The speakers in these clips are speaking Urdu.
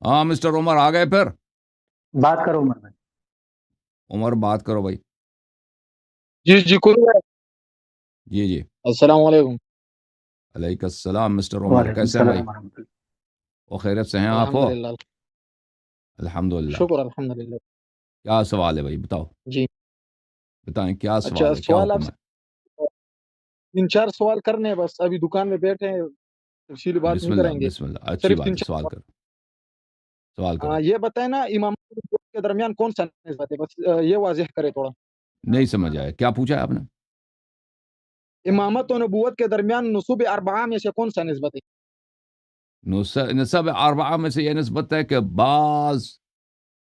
ہاں مسٹر عمر آ گئے پھر. بات کرو عمر بھائی. عمر بات کرو بھائی. جی جی کوئی. جی جی السلام علیکم. علیکم السلام مسٹر عمر, وعلیکم کیسے ہیں بھائی؟ السلام ورحمۃ اللہ. وہ خیریت سے ہیں آپ الحمد ہو؟ للہ. الحمد للہ. شکر الحمد للہ. کیا سوال ہے بھائی بتاؤ, جی بتائیں کیا اچھا سوال ہے, کیا سوال آپ حکم ہے؟ سے 3-4 سوال کرنے ہیں بس. ابھی دکان میں بیٹھے ہیں, تفصیلی بات بسم نہیں اللہ کریں گے. بسم اللہ, اچھی صرف بات تین ہے, چار سوال سوال. کرو, سوال کرو. یہ بتائیں نا امام کے درمیان کون سا نسبت ہے, بس یہ واضح کرے تھوڑا. نہیں سمجھ آیا, کیا پوچھا ہے آپ نے؟ امامت و نبوت کے درمیان نصوب اربعہ میں سے کون سا نسبت ہے؟ نسب اربعہ میں سے یہ نسبت ہے کہ بعض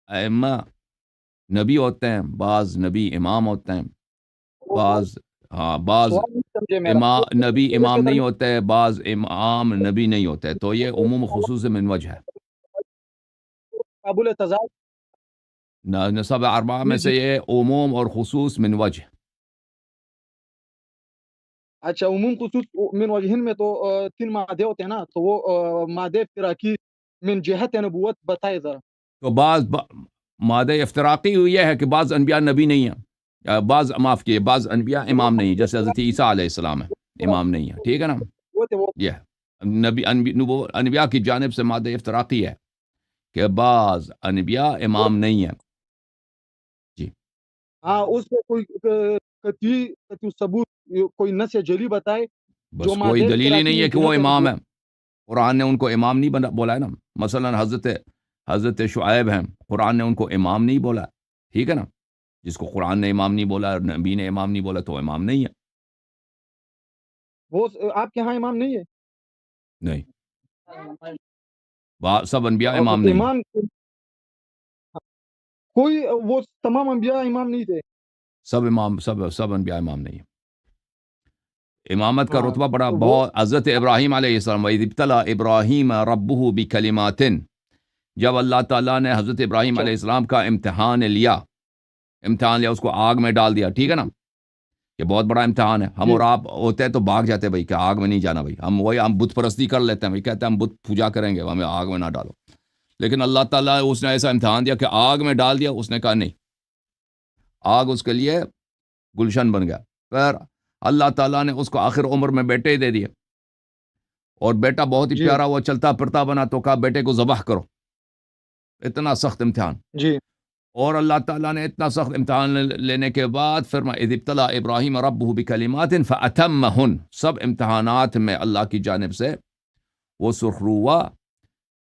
ائمہ نبی ہوتے ہیں, بعض نبی امام ہوتے ہیں, بعض بعض سوال نہیں سمجھے میرا. نبی نبوت امام کے نہیں درمیان ہوتے, بعض امام نبی نہیں ہوتے, تو یہ عموم خصوص من وجہ ہے. قابل تضاد. نسب اربعہ میں جی جی. سے یہ عموم اور خصوص من وجہ. اچھا عموم خصوص من وجہن میں تو 3 مادے ہوتے ہیں نا, تو وہ مادے افراقی من جہت نبوت بتائے ذرا. تو مادہ افتراقی یہ ہے کہ بعض انبیاء نبی نہیں ہیں, بعض معاف کیے بعض انبیاء امام نہیں ہیں, جیسے حضرت عیسیٰ علیہ السلام ہے, امام نہیں ہے, ٹھیک ہے نا. وہ یہ انبیاء کی جانب سے مادہ افتراقی ہے کہ بعض انبیاء امام نہیں ہیں. جی ہاں, اس پہ کوئی قطعی ثبوت, کوئی نص جلی بتائے جو بس کوئی مادے دلیل ہی افتراقی نہیں ہے من کہ وہ جہت امام نبوت. ہے. قرآن نے ان کو امام نہیں بولا ہے نا. مثلا حضرت شعیب ہیں, قرآن نے ان کو امام نہیں بولا, ٹھیک ہے نا. جس کو قرآن نے امام نہیں بولا, نبی نے امام نہیں بولا, تو امام نہیں ہے. وہ آپ کے ہاں امام نہیں ہے؟ نہیں, سب انبیاء اور امام نہیں ہیں. امام کوئی, وہ تمام انبیاء امام نہیں تھے. سب انبیاء امام نہیں ہیں. امامت کا ہاں رتبہ بڑا وہ بہت. حضرت ابراہیم علیہ السلام, وَإِذِ ابْتَلَىٰ إِبْرَاهِيمَ رَبُّهُ بِكَلِمَاتٍ, جب اللہ تعالیٰ نے حضرت ابراہیم اچھا علیہ السلام کا امتحان لیا, اس کو آگ میں ڈال دیا, ٹھیک ہے نا. یہ بہت بڑا امتحان ہے. ہم جی اور آپ ہوتے ہیں تو بھاگ جاتے ہیں بھائی کہ آگ میں نہیں جانا بھائی. ہم بت پرستی کر لیتے ہیں بھائی, کہتے ہیں ہم بت پوجا کریں گے, ہمیں آگ میں نہ ڈالو. لیکن اللہ تعالیٰ اس نے ایسا امتحان دیا کہ آگ میں ڈال دیا. اس نے کہا نہیں, آگ اس کے لیے گلشن بن گیا. پھر اللہ تعالیٰ نے اس کو آخر عمر میں بیٹے دے دیے, اور بیٹا بہت ہی جی پیارا, وہ چلتا پھرتا بنا, تو کہا بیٹے کو ذبح کرو. اتنا سخت امتحان. جی اور اللہ تعالیٰ نے اتنا سخت امتحان لینے کے بعد فرمایا اذ ابتلى ابراہیم ربہ بکلمات فاتمہن, سب امتحانات میں اللہ کی جانب سے وہ سرخرو ہوا.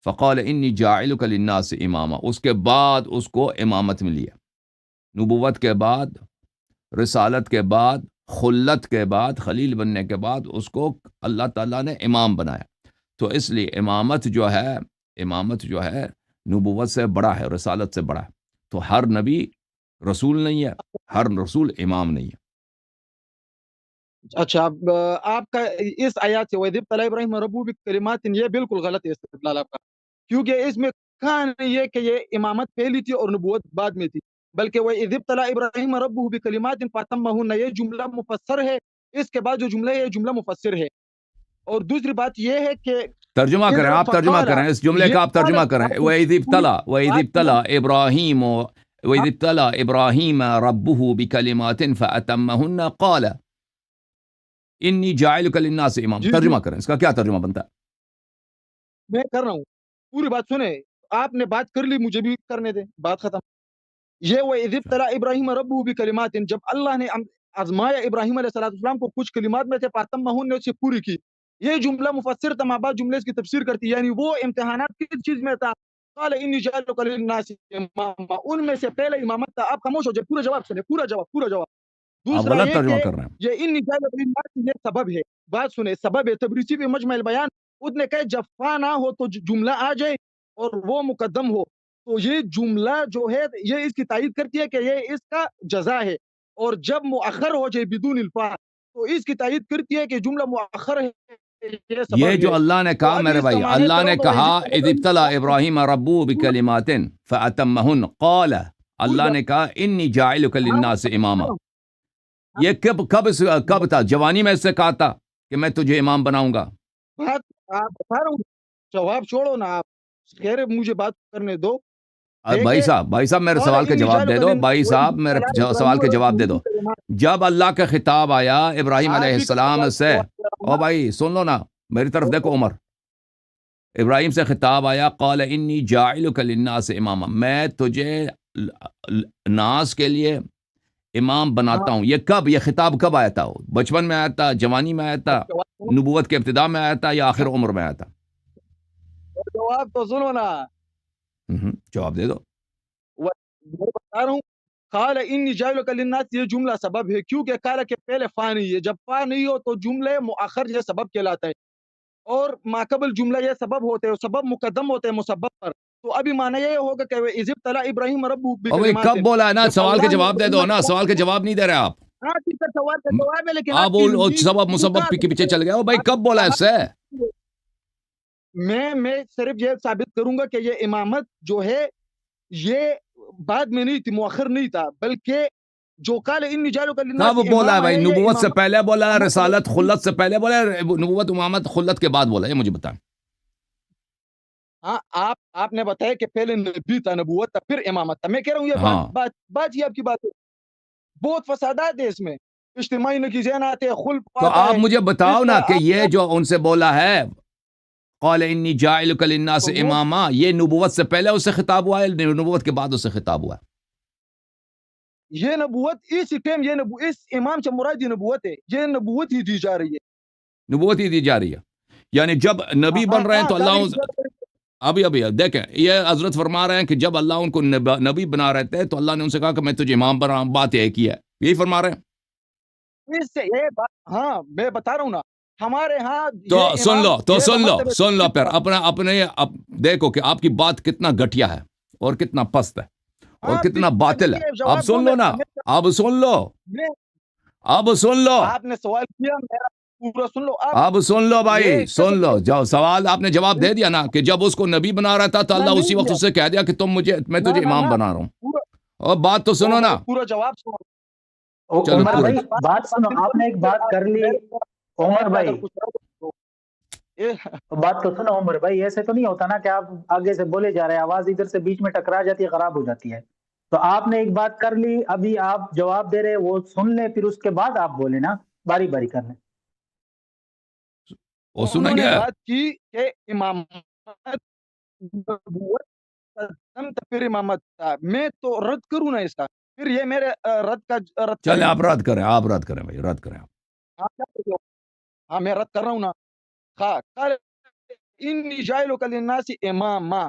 فقال انی جاعلک للناس اماما, اس کے بعد اس کو امامت ملی ہے. نبوت کے بعد, رسالت کے بعد, خلت کے بعد, خلیل بننے کے بعد اس کو اللہ تعالیٰ نے امام بنایا. تو اس لیے امامت جو ہے نبوت سے بڑا ہے, رسالت سے بڑا ہے. تو ہر نبی رسول نہیں ہے, ہر رسول امام نہیں ہے. اچھا, آپ کا اس آیات سے وَإِذِ ابْتَلَىٰ إِبْرَاهِيمَ رَبُّهُ بِكَلِمَاتٍ یہ بالکل غلط ہے استدلال آپ کا, کیونکہ اس میں کہا نہیں ہے کہ یہ امامت پہلی تھی اور نبوت بعد میں تھی, بلکہ وَإِذِ ابْتَلَىٰ إِبْرَاهِيمَ رَبُّهُ بِكَلِمَاتٍ فَأَتَمَّهُنَّ, یہ جملہ مفسر ہے. اس کے بعد جو جملہ ہے یہ جملہ مفسر ہے. اور دوسری بات یہ ہے کہ ترجمہ کریں, آپ ترجمہ فقال, کریں, اس جملے کا یہ آپ ترجمہ کریں. وَإِذِ ابْتَلَىٰ إِبْرَاهِيمَ رَبُّهُ بِكَلِمَاتٍ فَأَتَمَّهُنَّ قَالَ انی جاعلک للناس امام. جی جی ترجمہ کریں, اس کا کیا ترجمہ بنتا ہے؟ میں کر رہا ہوں, پوری بات سنیں. آپ نے بات کر لی, مجھے بھی کرنے دیں, بات ختم. یہ وَإِذِ ابْتَلَىٰ إِبْرَاهِيمَ رَبُّهُ بِكَلِمَاتٍ, جب اللہ نے آزمایا ابراہیم علیہ السلام کو کچھ کلمات میں سے, فَأَتَمَّهُنَّ, نے اسے پوری کی. یہ جملہ مفسر تمام بعد جملے اس کی تفسیر کرتی ہے, یعنی وہ امتحانات کس چیز میں تھا؟ قال انی جاعلک للناس اماما, ان میں سے پہلے امامت تھا. آپ خاموش ہو جائے, پورا جواب سنیں, پورا جواب. آپ دوسرا غلط یہ ترجمہ کہ کر رہے ہیں. یہ انی جاعلک للناس, یہ سبب ہے. بات سنیں, سبب ہے. تبریزی پہ مجمع البیان اس نے کہا جب فا نہ ہو تو جملہ آ جائے اور وہ مقدم ہو, تو یہ جملہ جو ہے یہ اس کی تائید کرتی ہے کہ یہ اس کا جزا ہے. اور جب مؤخر ہو جائے بدون الفا, تو اس کی تائید کرتی ہے کہ جملہ مؤخر ہے, یہ یہ سبب جو ہے. اللہ نے تو کہا اب میرے اس کا بھائی, معنی اللہ کرو نے تو کہا اذ ابتلى ابراہیم ربہ بکلمات فاتمہن قال, اللہ نے کہا انی جاعلک للناس اماما. یہ کب تھا؟ جوانی میں اس سے کہا تھا کہ میں تجھے امام بناؤں گا. بات آپ بتا رہا ہوں, جواب چھوڑو نا آپ. خیر مجھے بات کرنے دو. بھائی صاحب میرے قال سوال کا انی جواب دے جاعلک دو. للناس بھائی صاحب میرے سوال کا جواب دے دو. جب اللہ کا خطاب آیا ابراہیم علیہ السلام سے، او بھائی سن لو نا میری طرف دیکھو. عمر ابراہیم سے خطاب آیا، قال انی جاعلک للناس اماما، میں تجھے ناس کے لیے امام بناتا ہوں. یہ کب، یہ خطاب کب آیا تھا؟ بچپن میں آیا تھا، جوانی میں آیا تھا، نبوت کے ابتدا میں آیا تھا، یا آخر عمر میں آیا تھا؟ جواب تو سنو نا. جواب دے دو. میں بتا رہا ہوں قال انی جاعلک للناس، یہ جملہ سبب ہے کیونکہ قال کے پہلے فا نہیں ہے. جب فا نہیں ہو تو جملے مؤخر یہ سبب کہلاتا ہے، اور ماقبل جملہ یہ سبب ہوتے ہیں، سبب مقدم ہوتے ہیں مسبب پر. تو ابھی معنی یہ ہوگا کہ اذ ابتلی ابراہیم ربہ او بھائی بکلمات. کب بولا ہے نا؟ سوال کا جواب دے دو نا. سوال کا جواب نہیں دے رہے آپ. ہاں ٹھیک ہے، سوال کا جواب ہے، لیکن آپ سبب مسبب کے پیچھے چل گئے. او بھائی کب بولا ہے اس سے؟ میں صرف یہ ثابت کروں گا کہ یہ امامت جو ہے یہ بعد میں نہیں تھی، مؤخر نہیں تھا، بلکہ جو قال انی جاعلک للناس کب بولا ہے بھائی؟ اماما، یہ نبوت سے امامت پہلے بولا ہے؟ رسالت خلت سے پہلے بولا ہے؟ نبوت امامت خلت کے بعد بولا ہے؟ یہ مجھے بتائیں. ہاں آپ نے بتایا کہ پہلے نبی تھا، نبوت تھا، پھر امامت تھا. میں کہہ رہا ہوں یہ ہاں بات ہی آپ کی بات ہے. بہت فسادات ہے اس میں، اجتماعی نتیجے آتے ہیں، خلف تو آتا آپ ہے. مجھے بتاؤ اس نا طرح کہ آپ یہ جو ان سے بولا ہے قال انی جاعلک للناس تو وہ اماما، یہ نبوت سے پہلے اس سے خطاب ہوا ہے، نبوت کے بعد اس سے خطاب ہوا ہے؟ یہ نبوت اس ٹائم، اس امام سے مراد یہ نبوت ہے، یہ نبوت ہی دی جا رہی ہے. نبوت ہی دی جا رہی ہے. یعنی جب نبی بن رہے ہیں تو اللہ ابھی دیکھیں یہ حضرت فرما رہے ہیں کہ جب اللہ ان کو نبی بنا رہے تھے تو اللہ نے ان سے کہا کہ میں تجھے امام بنا. بات ایک ہی ہے، یہی فرما رہے ہیں. اس سے یہ بات، ہاں میں بتا رہا ہوں نا، ہمارے ہاں تو یہ سن امام لو یہ سن لو پھر اپنے دیکھو کہ آپ کی بات کتنا گھٹیا ہے اور کتنا پست ہے اور کتنا باطل ہے. اب سن لو نا، اب سن لو، اب سن لو، آپ نے سوال کیا، میرا پورا سن لو. اب سن لو بھائی، سن لو. جو سوال آپ نے جواب دے دیا نا کہ جب اس کو نبی بنا رہا تھا تو اللہ اسی وقت اسے کہہ دیا کہ میں تجھے امام بنا رہا ہوں. اور بات تو سنو نا. پورا جواب سنو. چلو عمر بھائی بات سنو، آپ نے ایک بات کر لی. عمر بھائی بات تو سنو. عمر بھائی ایسے تو نہیں ہوتا نا کہ آپ آگے سے بولے جا رہے ہیں، آواز ادھر سے بیچ میں ٹکرا جاتی ہے، خراب ہو جاتی ہے. تو آپ نے ایک بات کر لی، ابھی آپ جواب دے رہے، وہ سن لیں پھر اس کے بعد آپ بولے نا، باری باری کر لیں. وہ سنیں انہوں نے گے. بات کی کہ امامت نبوت قدم تھا، پھر امامت تھا. میں تو رد کروں نا اس کا، پھر یہ میرے رد چلیں کریں. آپ رد کریں، آپ رد کریں بھائی، رد کریں. ہاں میں رد کر رہا ہوں نا. قال انی جاعلک للناس اماما،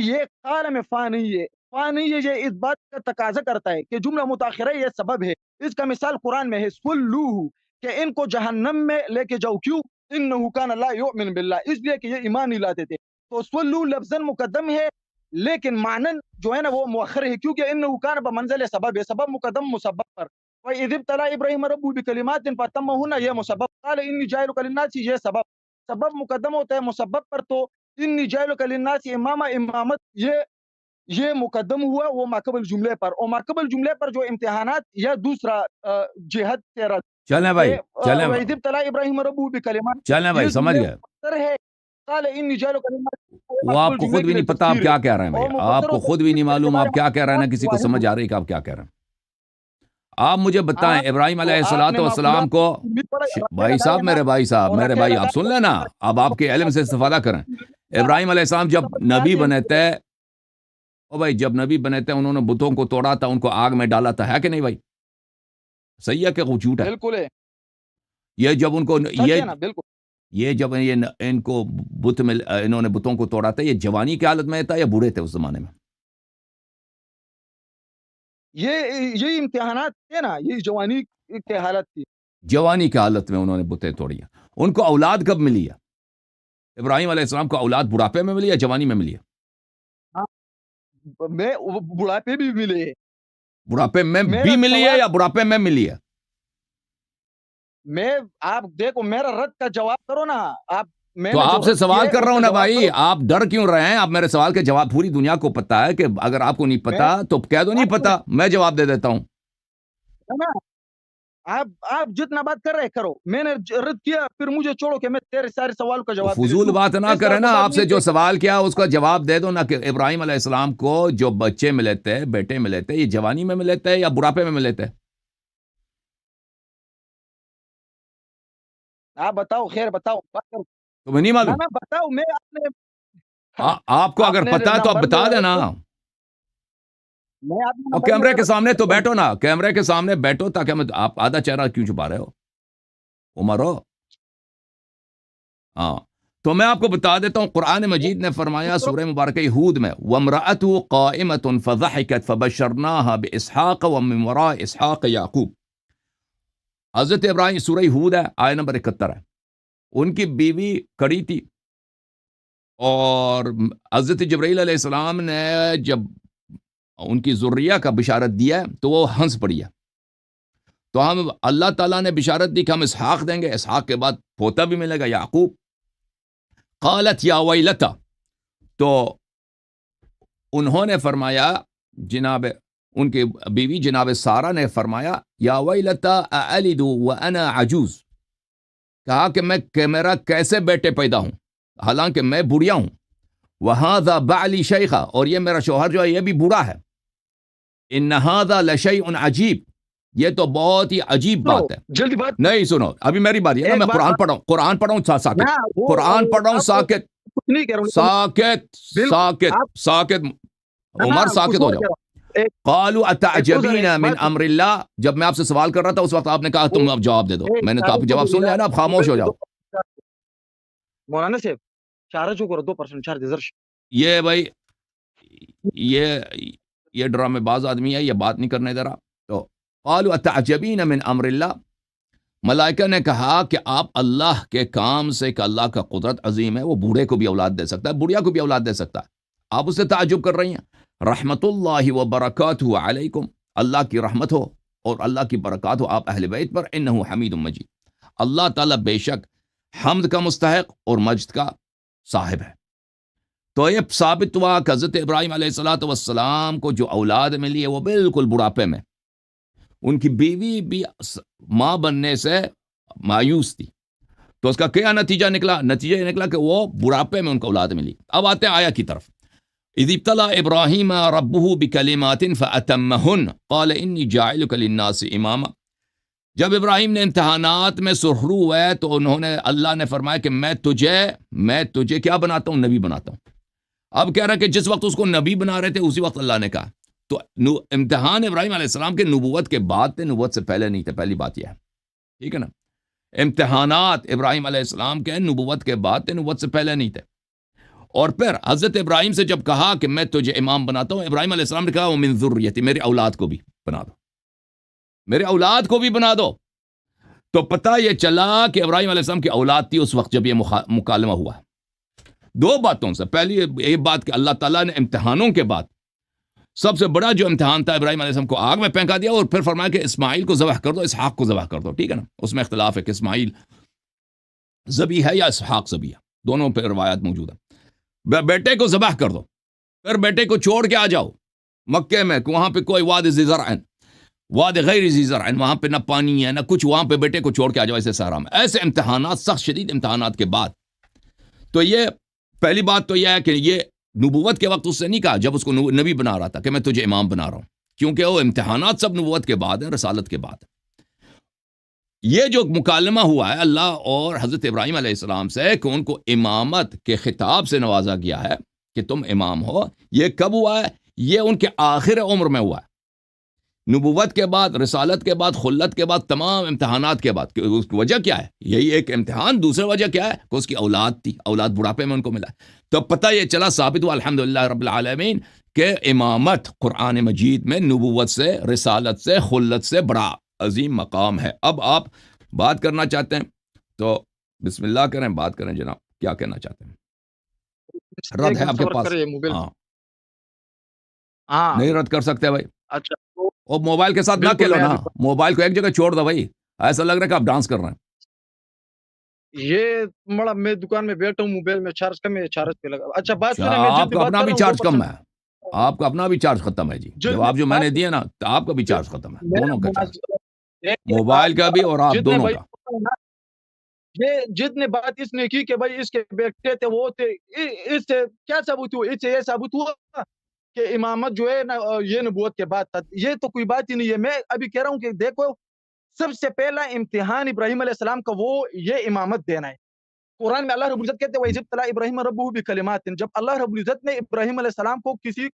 یہ قال میں فا نہیں ہے، فا نہیں ہے. یہ اس بات کا تقاضا کرتا ہے کہ جملہ متاخرہ یہ سبب ہے. اس کا مثال قرآن میں ہے، سلوہ، کہ ان کو جہنم میں لے کے جاؤ. کیوں؟ انہ کان لا یؤمن باللہ، اس لیے کہ یہ ایمان نہیں لاتے تھے. تو سلوہ لفظاً مقدم ہے، لیکن معنن جو ہے نا وہ مؤخر ہے، کیونکہ انہ کان بمنزل سبب ہے، سبب مقدم مسبب پر. وَإِذِ ابْتَلَىٰ إِبْرَاهِيمَ رَبُّهُ بِكَلِمَاتٍ فَأَتَمَّهُنَّ، یہ مسبب. قال انی جاعلک للناس، یہ سبب مقدم ہوتا ہے مسبب پر. تو انی جاعلک للناس اماما، امامت یہ مقدم ہوا وہ ماقبل جملے پر، اور ماقبل جملے پر جو امتحانات یا دوسرا جہت سے رد. چلیں بھائی، چلیں وَإِذِ ابْتَلَىٰ إِبْرَاهِيمَ رَبُّهُ بِكَلِمَاتٍ، چلیں بھائی، یہ سمجھ جملے گئے. مفسر ہے. قال انی جاعلک للناس، وہ آپ ماقبل کو جملے خود کے بھی لیے نہیں پتا آپ تفسیر کیا ہے، کہہ رہے ہیں بھائی. اور مفسر آپ کو خود بھی نہیں معلوم آپ کیا کہہ رہے ہیں، نہ کسی کو سمجھ آ رہی کہ آپ کیا کہہ رہے ہیں. آپ مجھے بتائیں ابراہیم علیہ السلام کو. بھائی صاحب، میرے بھائی آپ سن لینا، اب آپ کے علم سے استفادہ کریں. ابراہیم علیہ السلام جب نبی بنے تھے، او بھائی جب نبی بنے تھے انہوں نے بتوں کو توڑا تھا، ان کو آگ میں ڈالا تھا، ہے کہ نہیں بھائی؟ صحیح ہے کہ وہ جھوٹ ہے؟ بالکل ہے، یہ جب ان کو سچ ہے نا، بالکل. یہ جب ان کو بت میں انہوں نے بتوں کو توڑا تھا، یہ جوانی کی حالت میں تھا یا بوڑھے تھے اس زمانے میں؟ یہ امتحانات تھے نا، یہ جوانی کی حالت تھی. جوانی کی حالت میں انہوں نے بتیں توڑی ہیں. ان کو اولاد کب ملی ہے؟ ابراہیم علیہ السلام کو اولاد بڑھاپے میں ملی یا جوانی میں ملی ہے؟ میں بڑھاپے بھی ملے ہیں. بڑھاپے میں بھی ملی ہے یا بڑھاپے میں ملی ہے؟ میں آپ دیکھو میرا رد کا جواب کرو نا آپ. تو آپ سے سوال کر رہا ہوں نا بھائی، آپ ڈر کیوں رہے ہیں؟ آپ میرے سوال کے جواب پوری دنیا کو پتا ہے کہ اگر آپ کو نہیں پتا تو کہہ دو نہیں پتا، میں جواب دے دیتا ہوں. آپ جتنا بات کر رہے کرو، میں نے رد کیا، پھر مجھے چھوڑو کہ میں تیرے سارے سوال کا جواب فضول دوں۔ بات نہ اس کرے بات نا، کو بات آپ سے نہیں جو ہے۔ سوال کیا اس کا جواب دے دو نا، کہ ابراہیم علیہ السلام کو جو بچے ملے تھے، بیٹے ملے تھے، یہ جوانی میں ملے تھے یا بڑھاپے میں ملے تھے؟ آپ بتاؤ، خیر بتاؤ، بات کرو۔ تمہیں نہیں معلوم؟ نہ بتاؤ، میں آپ نے آپ کو اگر پتا ہے تو آپ نمبر بتا دینا۔ میں آپ نے اور نمبر کیمرے لیا کے سامنے تو تو بیٹھو نا، کیمرے کے سامنے بیٹھو، تاکہ میں آپ آدھا چہرہ کیوں چھپا رہے ہو عمر ہو؟ ہاں تو میں آپ کو بتا دیتا ہوں، قرآن مجید نے فرمایا سورہ مبارکہ ہود میں، وَامْرَأَتُهُ قَائِمَةٌ فَضَحِكَتْ فَبَشَّرْنَاهَا بِإِسْحَاقَ وَمِن وَرَاءِ إِسْحَاقَ یعقوب۔ حضرت ابراہیم، سورہ ہود ہے، آیت نمبر 71 ہے، ان کی بیوی کڑی تھی، اور حضرت جبرائیل علیہ السلام نے جب ان کی ذریہ کا بشارت دیا تو وہ ہنس پڑی ہے۔ تو ہم اللہ تعالیٰ نے بشارت دی کہ ہم اسحاق دیں گے، اسحاق کے بعد پوتا بھی ملے گا یعقوب۔ قالت یا ویلتا، تو انہوں نے فرمایا، جناب ان کی بیوی جناب سارہ نے فرمایا، یا ویلتا اَأَلِدُ وَأَنَا عَجُوز، کہا کہ میرا کیسے بیٹے پیدا ہوں حالانکہ میں بوڑھیا ہوں، وَهَذَا بَعْلِي شَيْخًا، اور یہ میرا شوہر جو ہے یہ بھی بوڑھا ہے، إِنَّ هَذَا لَشَيْءٌ عَجِیب، یہ تو بہت ہی عجیب بات ہے۔ جلدی بات نہیں سنو، ابھی میری باری ہے نا، ایک میں بات قرآن پڑھ رہا ہوں، قرآن پڑھ رہا ہوں، ساکت نہ وہ قرآن پڑھ رہا ہوں، آپ ساکت کچھ نہیں کہہ رہا ہوں، ساکت بالکل ساکت آپ ساکت عمر کچھ ساکت ہو اور جاؤ۔ کہہ رہا ہوں۔ قالوا ایک اتعجبین ایک من بات امر اللہ، جب میں آپ سے سوال کر رہا تھا اس وقت آپ نے کہا تم اب جواب دے دو، میں نے کہا آپ جواب سن لیا نا، اب خاموش ہو جاؤ۔ مولانا صاحب چارج کرو 2% چارج درش یہ بھائی یہ ڈرامے باز آدمی ہے، یہ بات نہیں کرنے دے رہا۔ تو قالوا اتعجبین من امر اللہ، ملائکہ نے کہا کہ آپ اللہ کے کام سے، کہ اللہ کا قدرت عظیم ہے، وہ بوڑھے کو بھی اولاد دے سکتا ہے، بڑھیا کو بھی اولاد دے سکتا ہے، آپ اس سے تعجب کر رہی ہیں۔ رحمت اللہ وبرکاتہ علیکم، اللہ کی رحمت ہو اور اللہ کی برکات ہو آپ اہل بیت پر، انہ حمید مجید، اللہ تعالیٰ بے شک حمد کا مستحق اور مجد کا صاحب ہے۔ تو یہ ثابت ہوا کہ حضرت ابراہیم علیہ الصلوۃ والسلام کو جو اولاد ملی ہے وہ بالکل بڑھاپے میں، ان کی بیوی بھی ماں بننے سے مایوس تھی، تو اس کا کیا نتیجہ نکلا؟ نتیجہ یہ نکلا کہ وہ بڑھاپے میں ان کو اولاد ملی۔ اب آتے ہیں آیا کی طرف، اذ ابتلى ابراہیم ربہ بکلمات فاتمہن قال انی جاعلک للناس اماما، جب ابراہیم نے امتحانات میں سرخرو ہوئے تو انہوں نے، اللہ نے فرمایا کہ میں تجھے کیا بناتا ہوں؟ نبی بناتا ہوں۔ اب کہہ رہا کہ جس وقت اس کو نبی بنا رہے تھے اسی وقت اللہ نے کہا، تو امتحان ابراہیم علیہ السلام کے نبوت کے بعد تھے، نبوت سے پہلے نہیں تھے، پہلی بات یہ ہے، ٹھیک ہے نا؟ امتحانات ابراہیم علیہ السلام کے نبوت کے بعد تھے، نبوت سے پہلے نہیں تھے۔ اور پھر حضرت ابراہیم سے جب کہا کہ میں تجھے امام بناتا ہوں، ابراہیم علیہ السلام نے کہا ومن ذریتی، میری اولاد کو بھی بنا دو، میرے اولاد کو بھی بنا دو۔ تو پتہ یہ چلا کہ ابراہیم علیہ السلام کی اولاد تھی اس وقت جب یہ مکالمہ ہوا۔ دو باتوں سے، پہلی یہ بات کہ اللہ تعالیٰ نے امتحانوں کے بعد سب سے بڑا جو امتحان تھا ابراہیم علیہ السلام کو آگ میں پھینکا دیا، اور پھر فرمایا کہ اسماعیل کو ذبح کر دو، اسحاق کو ذبح کر دو، ٹھیک ہے نا؟ اس میں اختلاف ہے کہ اسماعیل ذبی ہے یا اسحاق ذبی ہے، دونوں پہ روایات موجود ہے۔ بیٹے کو ذبح کر دو، پھر بیٹے کو چھوڑ کے آ جاؤ مکے میں، کہ وہاں پہ کوئی واد ذی زرع، واد غیر ذی زرع، وہاں پہ نہ پانی ہے نہ کچھ، وہاں پہ بیٹے کو چھوڑ کے آ جاؤ ایسے صحرا میں۔ ایسے امتحانات، سخت شدید امتحانات کے بعد، تو یہ پہلی بات تو یہ ہے کہ یہ نبوت کے وقت اس سے نہیں کہا جب اس کو نبی بنا رہا تھا کہ میں تجھے امام بنا رہا ہوں، کیونکہ وہ امتحانات سب نبوت کے بعد ہیں، رسالت کے بعد۔ یہ جو مکالمہ ہوا ہے اللہ اور حضرت ابراہیم علیہ السلام سے کہ ان کو امامت کے خطاب سے نوازا گیا ہے کہ تم امام ہو، یہ کب ہوا ہے؟ یہ ان کے آخر عمر میں ہوا ہے، نبوت کے بعد، رسالت کے بعد، خلت کے بعد، تمام امتحانات کے بعد۔ اس کی وجہ کیا ہے؟ یہی ایک امتحان۔ دوسری وجہ کیا ہے؟ کہ اس کی اولاد تھی، اولاد بڑھاپے میں ان کو ملا۔ تو پتہ یہ چلا، ثابت ہوا الحمدللہ رب العالمین کہ امامت قرآن مجید میں نبوت سے، رسالت سے، خلت سے بڑا عظیم مقام ہے۔ اب آپ بات کرنا چاہتے ہیں تو بسم اللہ کریں، بات کریں جناب، کیا کہنا چاہتے ہیں؟ رد ہے آپ کے پاس؟ ہاں نہیں رد کر سکتے بھائی؟ اچھا، اور موبائل کے ساتھ نہ کھیلو نا، موبائل کو ایک جگہ چھوڑ دو بھائی، ایسا لگ رہا ہے کہ آپ ڈانس کر رہے ہیں۔ یہ مڑا میں دکان میں بیٹھا ہوں، موبائل میں چارج کم ہے، چارج پہ لگا۔ اچھا بات سنیں، آپ کا اپنا بھی چارج کم ہے، آپ کا اپنا بھی چارج ختم ہے جی، جواب جو میں نے دیا نا، آپ کا بھی چارج ختم ہے، دونوں کا چارج۔ موبائل کا بھی اور آپ جتنے دونوں بھائی کا. یہ جتنے بات اس نے کی کہ بھائی اس کے بیٹے تھے وہ تھے، اس سے کیا ثابوت ہوا؟ اس سے یہ ثابوت ہوا کہ امامت جو ہے نا یہ نبوت کے بعد تھا. یہ تو کوئی بات ہی نہیں ہے. میں ابھی کہہ رہا ہوں کہ دیکھو سب سے پہلا امتحان ابراہیم علیہ السلام کا وہ یہ امامت دینا ہے. قرآن میں اللہ رب العزت کہتے ہیں وَإِذِ ابْتَلَىٰ إِبْرَاهِيمَ رَبُّهُ بِكَلِمَاتٍ، جب اللہ رب العزت نے ابراہیم علیہ السلام کو کسی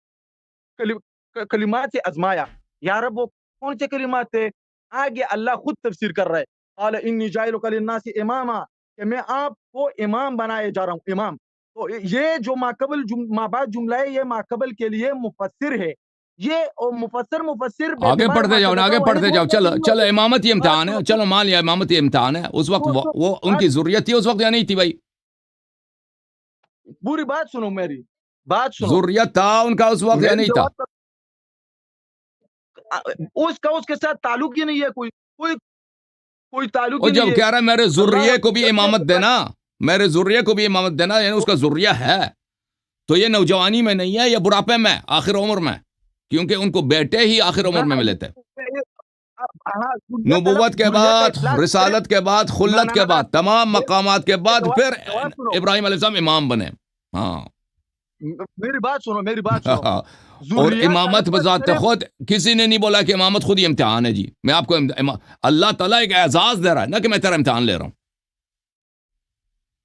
کلمات سے آزمایا. یا رب وہ کون سے کلمات تھے؟ آگے اللہ خود تفسیر کر رہا ہے. قال انی جاعلک للناس اماما، کہ میں آپ کو امام بنائے جا رہا ہوں. امام تو یہ جو ماقبل مابعد جملہ ہے یہ ماقبل کے لیے مفسر ہے. یہ مفسر آگے پڑھتے جاؤ نا، آگے پڑھتے جاؤ. چلو امامت یہ امتحان ہے، چلو مان لیا امامت یہ امتحان ہے. اس وقت وہ ان کی ضروریت تھی اس وقت یا نہیں تھی بھائی؟ پوری بات سنو، میری بات سنو. ضروریت تھا ان کا اس وقت یا نہیں تھا؟ اس کا اس کے ساتھ تعلق ہی نہیں ہے. کوئی تعلق اور ہی جب نہیں ہے. کہہ رہا ہے میرے ذریے کو بھی امامت دینا، میرے ذریے کو بھی امامت دینا، یعنی اس کا ذریہ ہے تو یہ نوجوانی میں نہیں ہے، یہ بڑھاپے میں، آخر عمر میں، کیونکہ ان کو بیٹے ہی آخر عمر میں ملے تھے. نبوت کے بعد، رسالت کے بعد، خلت کے بعد، تمام مقامات کے بعد پھر ابراہیم علیہ السلام امام بنے. ہاں میری بات سنو، میری بات سنو. اور امامت بذات خود کسی نے نہیں بولا کہ امامت خود ہی امتحان ہے. جی میں آپ کو اللہ تعالیٰ ایک اعزاز دے رہا ہے، نہ کہ میں تیرا امتحان لے رہا ہوں.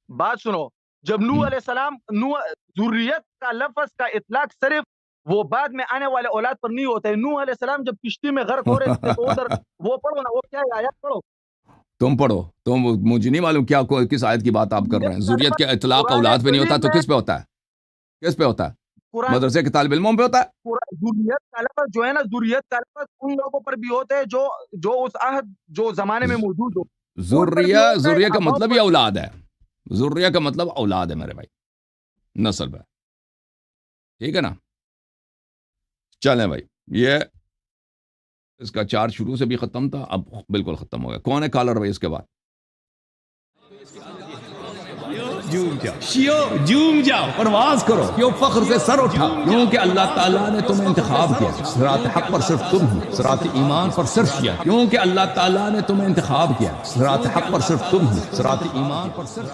بات سنو. جب نوح علیہ السلام، ذریت کا لفظ کا اطلاق صرف وہ بعد میں آنے والے اولاد پر نہیں ہوتا ہے. نوح علیہ السلام جب کشتی میں غرق ہو رہے تھے تو ادھر وہ پڑھو نا، وہ کیا ہے آیت پڑھو. تم پڑھو. تم مجھے نہیں معلوم کیا کس آیت کی بات آپ کر رہے ہیں. ذریت کے اطلاق اولاد پہ نہیں ہوتا تو کس پہ ہوتا ہے؟ کس پہ ہوتا ہے؟ مدرسے کے طالب علموں پہ ہوتا ہے. ذریت کا لفظ جو ہے نا، ذریت کا لفظ ان لوگوں پر بھی ہوتا ہے جو اس عہد جو زمانے میں موجود ہو. ذریہ کا مطلب ہی اولاد ہے. ذریہ کا مطلب اولاد ہے میرے بھائی، نسل ہے. ٹھیک ہے نا؟ چلیں بھائی، یہ اس کا چارج شروع سے بھی ختم تھا، اب بالکل ختم ہو گیا. کون ہے کالر بھائی اس کے بعد؟ جوم جاؤ، پرواز کرو، کیوں فخر سے سر اٹھا، کیونکہ اللہ تعالیٰ نے تمہیں انتخاب کیا. صراط حق پر صرف تم ہو، صراط ایمان پر صرف کیا، کیونکہ اللہ تعالیٰ نے تمہیں انتخاب کیا. صراط حق پر صرف تم ہو، صراط ایمان پر صرف